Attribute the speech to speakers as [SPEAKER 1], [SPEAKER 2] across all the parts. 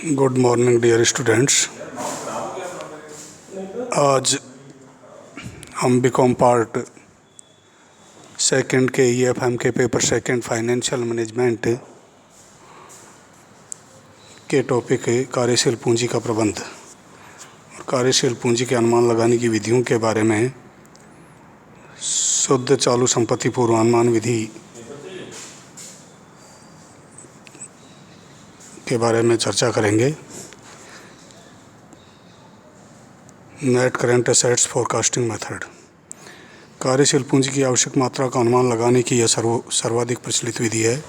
[SPEAKER 1] Good morning dear students. आज हम B Com part second के EFM के पेपर सेकंड फाइनेंशियल मैनेजमेंट के टॉपिक है कार्यशील पूंजी का प्रबंध और कार्यशील पूंजी के अनुमान लगाने की विधियों के बारे में शुद्ध चालू संपत्ति पूर्वानुमान विधि के बारे में चर्चा करेंगे। Net current assets forecasting method. कार्यशील पूंजी की आवश्यक मात्रा का अनुमान लगाने की यह सर्वाधिक प्रचलित विधि है।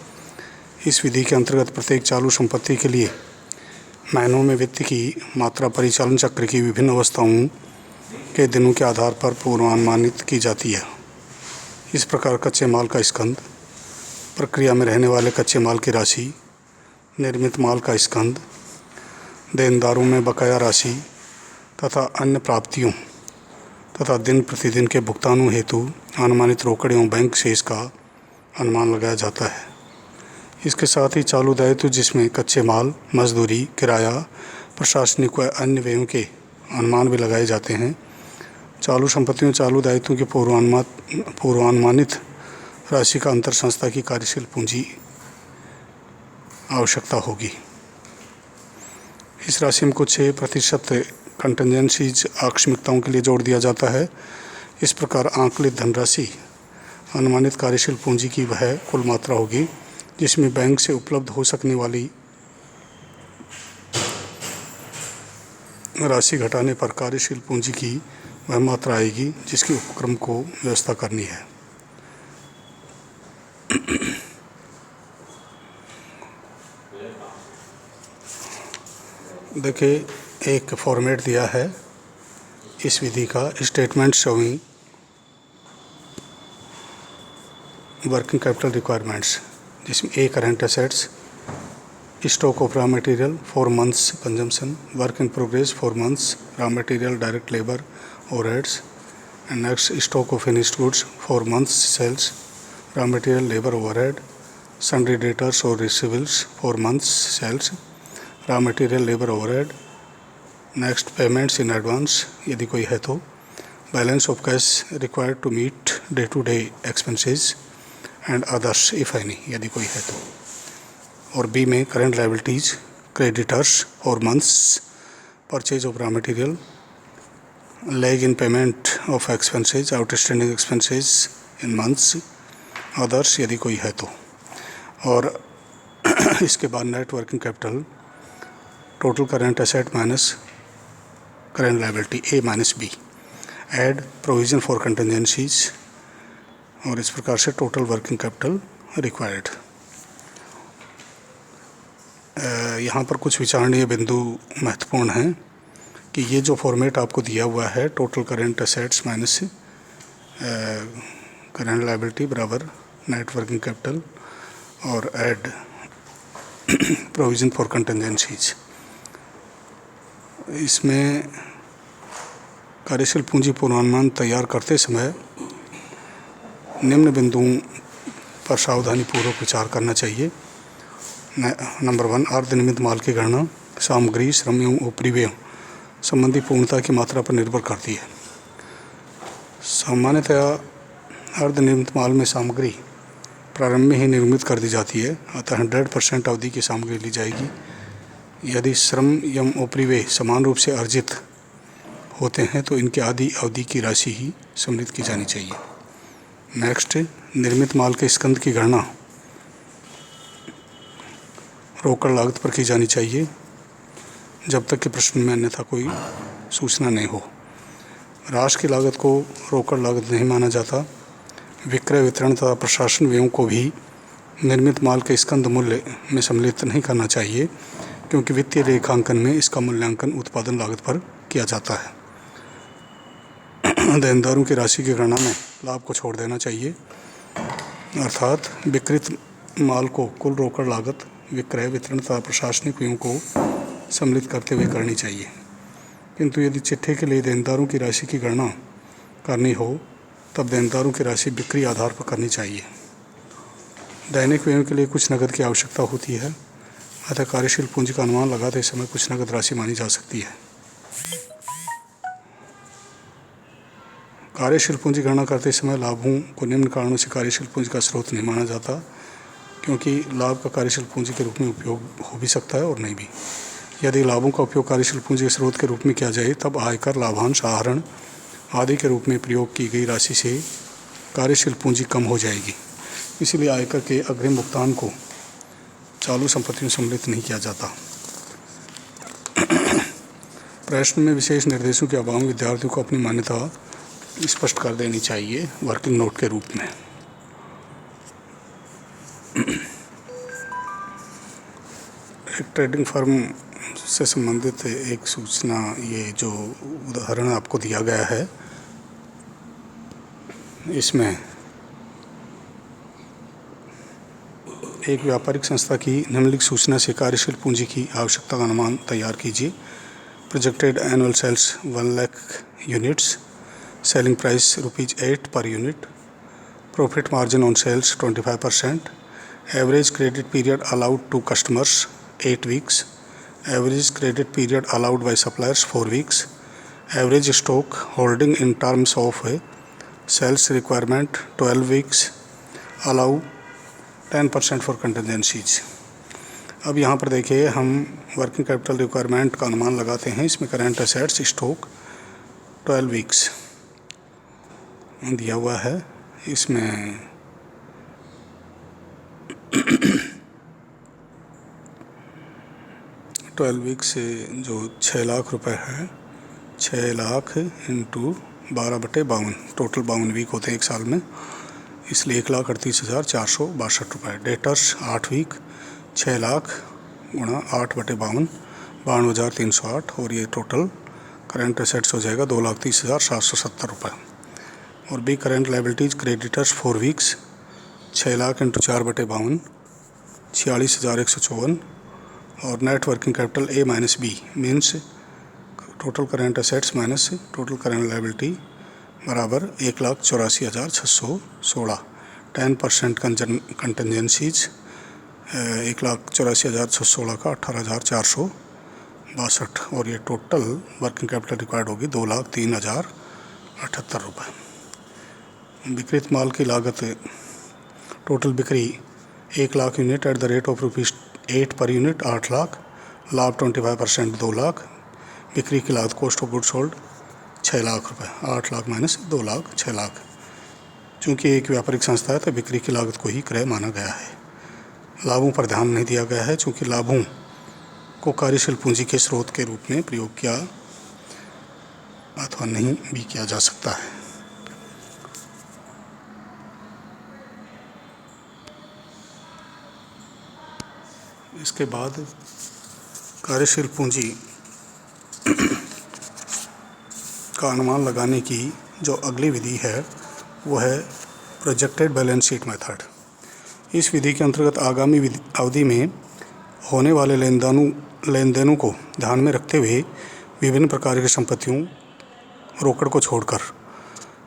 [SPEAKER 1] इस विधि के अंतर्गत प्रत्येक चालू संपत्ति के लिए महीनों में वित्त की मात्रा परिचालन चक्र की विभिन्न अवस्थाओं के दिनों के आधार पर पूर्वानुमानित की जाती है। इस प्रकार कच्चे माल का स्कंद, प्रक्रिया में रहने वाले कच्चे माल की राशि, निर्मित माल का स्कंद, देनदारों में बकाया राशि तथा अन्य प्राप्तियों तथा दिन प्रतिदिन के भुगतानों हेतु अनुमानित रोकड़ एवं बैंक शेष का अनुमान लगाया जाता है। इसके साथ ही चालू दायित्व जिसमें कच्चे माल, मजदूरी, किराया, प्रशासनिक व अन्य व्ययों के अनुमान भी लगाए जाते हैं। चालू संपत्तियों चालू दायित्वों के पूर्वानुमानित राशि का अंतर संस्था की कार्यशील पूंजी आवश्यकता होगी। इस राशि में कुछ 6% कंटिजेंसीज आकस्मिकताओं के लिए जोड़ दिया जाता है। इस प्रकार आंकलित धनराशि अनुमानित कार्यशील पूंजी की वह कुल मात्रा होगी जिसमें बैंक से उपलब्ध हो सकने वाली राशि घटाने पर कार्यशील पूंजी की वह मात्रा आएगी जिसके उपक्रम को व्यवस्था करनी है। देखिए, एक फॉर्मेट दिया है इस विधि का, statement showing working capital requirements, जिसमें A current assets, stock of raw material 4 months consumption, work in progress 4 months, raw material, direct labour, overheads, and next stock of finished goods 4 months sales, raw material, labour, overhead, sundry debtors और receivables 4 months sales, raw material, labour, overhead, next payments in advance यदि कोई है तो, balance of cash required to meet day to day expenses and others if any यदि कोई है तो। और बी में करेंट लायबिलिटीज, क्रेडिटर्स और months, purchase of raw material, lag in payment of expenses, outstanding expenses in months, others यदि कोई है तो। और इसके बाद net working capital, total current asset minus current liability A minus B, add provision for contingencies, और इस प्रकार से टोटल वर्किंग कैपिटल रिक्वायर्ड। यहाँ पर कुछ विचारणीय बिंदु महत्वपूर्ण हैं कि ये जो फॉर्मेट आपको दिया हुआ है, total current assets minus current liability बराबर नेट वर्किंग कैपिटल और एड प्रोविजन फॉर कंटिजेंसीज, इसमें कार्यशील पूंजी पूर्वानुमान तैयार करते समय निम्न बिंदुओं पर सावधानीपूर्वक विचार करना चाहिए। नंबर 1, अर्धनिर्मित माल की गणना सामग्री, श्रम एवं उपरिव्यय संबंधी पूर्णता की मात्रा पर निर्भर करती है। सामान्यतया अर्धनिर्मित माल में सामग्री प्रारंभ में ही निर्मित कर दी जाती है, अतः 100% अवधि की सामग्री ली जाएगी। यदि श्रम एवं उपरिव्यय समान रूप से अर्जित होते हैं तो इनके आधी अवधि की राशि ही सम्मिलित की जानी चाहिए। नेक्स्ट, निर्मित माल के स्कंद की गणना रोकड़ लागत पर की जानी चाहिए जब तक कि प्रश्न में अन्यथा कोई सूचना नहीं हो। राशि की लागत को रोकड़ लागत नहीं माना जाता। विक्रय, वितरण तथा प्रशासन व्ययों को भी निर्मित माल के स्कंद मूल्य में सम्मिलित नहीं करना चाहिए क्योंकि वित्तीय लेखांकन में इसका मूल्यांकन उत्पादन लागत पर किया जाता है। देनदारों की राशि की गणना में लाभ को छोड़ देना चाहिए, अर्थात विक्रय माल को कुल रोकड़ लागत, विक्रय, वितरण तथा प्रशासनिक व्ययों को सम्मिलित करते हुए करनी चाहिए। किंतु यदि चिट्ठे के लिए देनदारों की राशि की गणना करनी हो तब देनदारों की राशि बिक्री आधार पर करनी चाहिए। दैनिक व्ययों के लिए कुछ नकद की आवश्यकता होती है, अतः कार्यशील पूंजी का अनुमान लगाते समय कुछ नकद राशि मानी जा सकती है। कार्यशील पूंजी गणना करते समय लाभों को निम्न कारणों से कार्यशील पूंजी का स्रोत नहीं माना जाता, क्योंकि लाभ का कार्यशील पूंजी के रूप में उपयोग हो भी सकता है और नहीं भी। यदि लाभों का उपयोग कार्यशील पूंजी के स्रोत के रूप में किया जाए तब आयकर, लाभांश, आहरण आदि के रूप में प्रयोग की गई राशि से कार्यशील पूंजी कम हो जाएगी। इसलिए आयकर के अग्रिम भुगतान को चालू संपत्ति में सम्मिलित नहीं किया जाता। प्रश्न में विशेष निर्देशों के अभाव में विद्यार्थियों को अपनी मान्यता स्पष्ट कर देनी चाहिए वर्किंग नोट के रूप में। एक ट्रेडिंग फर्म से संबंधित एक सूचना, ये जो उदाहरण आपको दिया गया है इसमें एक व्यापारिक संस्था की निम्नलिखित सूचना से कार्यशील पूंजी की आवश्यकता का अनुमान तैयार कीजिए। Projected annual sales 1 lakh units, selling price ₹8 per unit, profit margin on sales 25%, average credit period allowed to customers 8 weeks, average credit period allowed by suppliers 4 weeks, average stock holding in terms of sales requirement 12 weeks, allow 10% for contingencies। अब यहाँ पर देखिए हम working capital requirement का अनुमान लगाते हैं। इसमें करेंट असेट्स स्टॉक 12 वीक्स दिया हुआ है। इसमें ट्वेल्व वीक से जो 6 लाख रुपए है, 6 लाख इंटू 12/52, टोटल 52 वीक होते हैं एक साल में, इसलिए 1,38,462 रुपये। डेटर्स 8 वीक, 6 लाख गुणा 8/52, 52,308, और ये टोटल करेंट एसेट्स हो जाएगा 2,30,770 रुपये। और B current liabilities creditors 4 weeks, 6 lakh into 4/52, 46,154, और net working capital A minus B means total current assets minus total current liability बराबर 1,84,616। 10% कंटेंजेंसीज 1,84,616 का 18,462, और ये टोटल वर्किंग कैपिटल रिक्वायर्ड होगी 2,03,078 रुपये। विक्रित माल की लागत, टोटल बिक्री 1 lakh unit at the rate of ₹8 per unit 8 lakh, लाभ 25% 2 लाख, बिक्री की लागत cost of good sold 6 lakh रुपए, 8 लाख माइनस 2 लाख 6 लाख। चूँकि एक व्यापारिक संस्था है तो बिक्री की लागत को ही क्रय माना गया है। लाभों पर ध्यान नहीं दिया गया है, चूँकि लाभों को कार्यशील पूंजी के स्रोत के रूप में प्रयोग किया अथवा नहीं भी किया जा सकता है। इसके बाद कार्यशील पूंजी का अनुमान लगाने की जो अगली विधि है वो है प्रोजेक्टेड बैलेंस शीट मेथड। इस विधि के अंतर्गत आगामी अवधि में होने वाले लेन देनों को ध्यान में रखते हुए विभिन्न प्रकार की संपत्तियों, रोकड़ को छोड़कर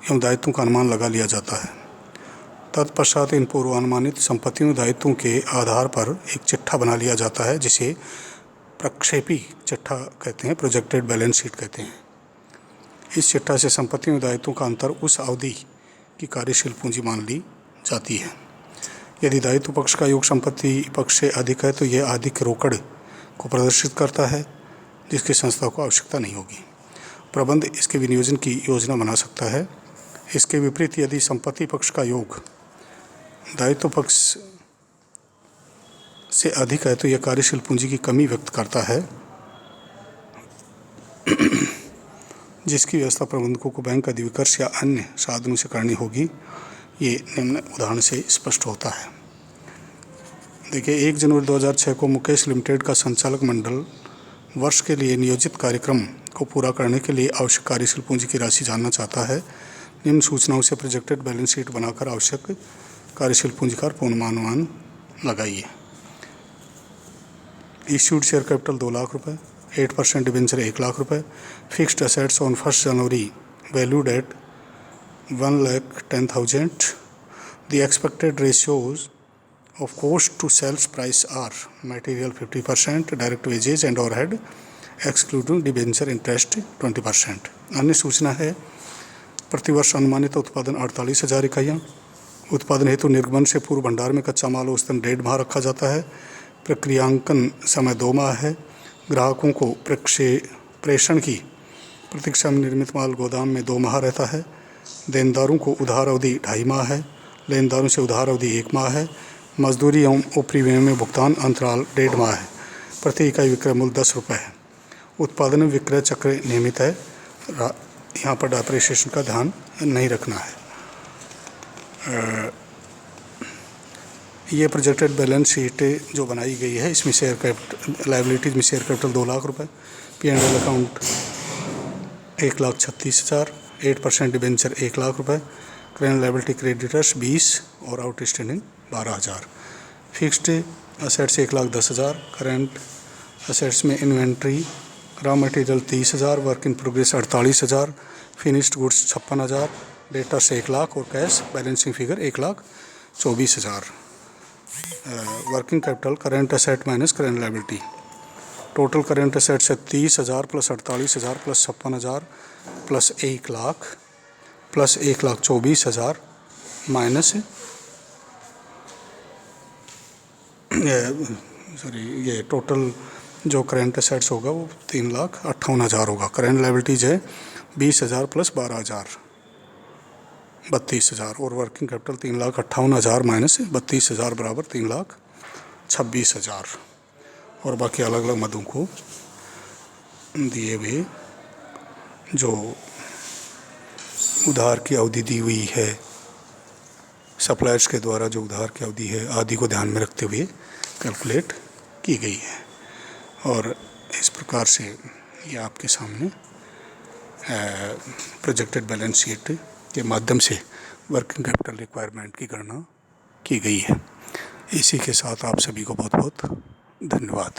[SPEAKER 1] एवं दायित्वों का अनुमान लगा लिया जाता है। तत्पश्चात इन पूर्वानुमानित संपत्तियों, दायित्वों के आधार पर एक चिट्ठा बना लिया जाता है, जिसे प्रक्षेपी चिट्ठा कहते हैं, प्रोजेक्टेड बैलेंस शीट कहते हैं। इस चिट्ठा से संपत्तियों, दायित्वों का अंतर उस अवधि की कार्यशील पूंजी मान ली जाती है। यदि दायित्व पक्ष का योग संपत्ति पक्ष से अधिक है तो यह अधिक रोकड़ को प्रदर्शित करता है, जिसकी संस्था को आवश्यकता नहीं होगी। प्रबंध इसके विनियोजन की योजना बना सकता है। इसके विपरीत यदि संपत्ति पक्ष का योग दायित्व पक्ष से अधिक है तो यह कार्यशील पूंजी की कमी व्यक्त करता है, जिसकी व्यवस्था प्रबंधकों को बैंक अधिविकर्ष या अन्य साधनों से करनी होगी। ये निम्न उदाहरण से स्पष्ट होता है। देखिए, 1 जनवरी 2006 को मुकेश लिमिटेड का संचालक मंडल वर्ष के लिए नियोजित कार्यक्रम को पूरा करने के लिए आवश्यक कार्यशील पूंजी की राशि जानना चाहता है। निम्न सूचनाओं से प्रोजेक्टेड बैलेंस शीट बनाकर आवश्यक कार्यशील पूंजी का पूर्वानुमान लगाइए। इश्यूड शेयर कैपिटल 2 लाख रुपये, 8% डिबेंचर 1 लाख रुपये, fixed assets on 1 January valued at 1,10,000। The expected ratios of cost to sales price are material 50%, direct wages and overhead excluding debenture interest 20%। अन्य सूचना है प्रतिवर्ष अनुमानित उत्पादन 48,000 इकाइयाँ। उत्पादन हेतु निर्गमन से पूर्व भंडार में कच्चा माल औसतन 1.5 माह रखा जाता है। प्रक्रियांकन समय 2 माह है। ग्राहकों को प्रेषण की प्रतीक्षा में निर्मित माल गोदाम में 2 माह रहता है। देनदारों को उधार अवधि 2.5 माह है। लेनदारों से उधार अवधि 1 माह है। मजदूरी एवं प्रीमियम में भुगतान अंतराल 1.5 माह है। प्रति इकाई विक्रय मूल्य 10 रुपये है। उत्पादन में विक्रय चक्र नियमित है। यहाँ पर डेप्रिसिएशन का ध्यान नहीं रखना है। ये प्रोजेक्टेड बैलेंस शीट जो बनाई गई है, इसमें शेयर कैपिटल लायबिलिटीज़ में शेयर कैपिटल 2 लाख रुपये, P&L अकाउंट 1,36,000, 8% डिबेंचर 1 लाख रुपये, करेंट लायबिलिटी क्रेडिटर्स 20 और outstanding 12,000। Fixed assets 1,10,000, current assets में inventory raw material 30,000, work in progress 48,000, finished goods 56,000, debtors 1 lakh और cash balancing figure 1,24,000। Working capital current asset minus current liability, total current assets है 30,000 plus 48,000 plus 56,000 plus 1 lakh plus 1,24,000 minus ये total जो current assets होगा वो 3,58,000 होगा। Current liabilities है 20,000 plus 12,000 32,000 और working capital 3,58,000 minus 32,000 बराबर 3,26,000 और बाकी अलग अलग मदों को दिए हुए जो उधार की अवधि दी हुई है, सप्लायर्स के द्वारा जो उधार की अवधि है आदि को ध्यान में रखते हुए कैलकुलेट की गई है। और इस प्रकार से ये आपके सामने प्रोजेक्टेड बैलेंस शीट के माध्यम से वर्किंग कैपिटल रिक्वायरमेंट की गणना की गई है। इसी के साथ आप सभी को बहुत बहुत धन्यवाद।